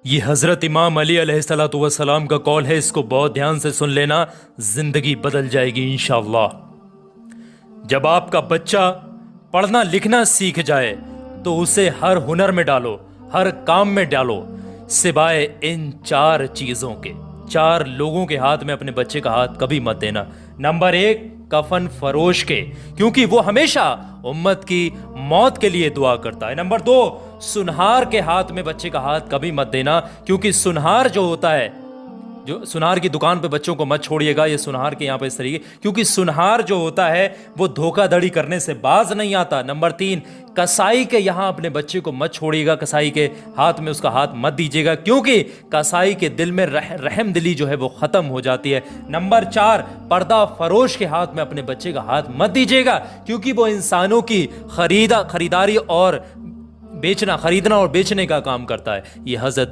یہ حضرت امام علی علیہ الصلوۃ والسلام کا قول ہے، اس کو بہت دھیان سے سن لینا، زندگی بدل جائے گی انشاءاللہ۔ جب آپ کا بچہ پڑھنا لکھنا سیکھ جائے تو اسے ہر ہنر میں ڈالو، ہر کام میں ڈالو، سوائے ان 4 چیزوں کے۔ 4 لوگوں کے ہاتھ میں اپنے بچے کا ہاتھ کبھی مت دینا۔ نمبر 1، کفن فروش کے، کیونکہ وہ ہمیشہ امت کی موت کے لیے دعا کرتا ہے۔ نمبر 2، سنہار کے ہاتھ میں بچے کا ہاتھ کبھی مت دینا، کیونکہ سنہار جو ہوتا ہے، جو سنہار کی دکان پہ بچوں کو مت چھوڑیے گا، یہ سنہار کے یہاں پہ اس طریقے، کیونکہ سنہار جو ہوتا ہے وہ دھوکہ دھڑی کرنے سے باز نہیں آتا۔ نمبر 3، کسائی کے یہاں اپنے بچے کو مت چھوڑیے گا، کسائی کے ہاتھ میں اس کا ہاتھ مت دیجیے گا، کیونکہ کسائی کے دل میں رحم دلی جو ہے وہ ختم ہو جاتی ہے۔ نمبر 4، پردہ فروش کے ہاتھ میں اپنے بچے کا ہاتھ مت دیجیے گا، کیونکہ وہ انسانوں کی خریداری اور خریدنا اور بیچنے کا کام کرتا ہے۔ یہ حضرت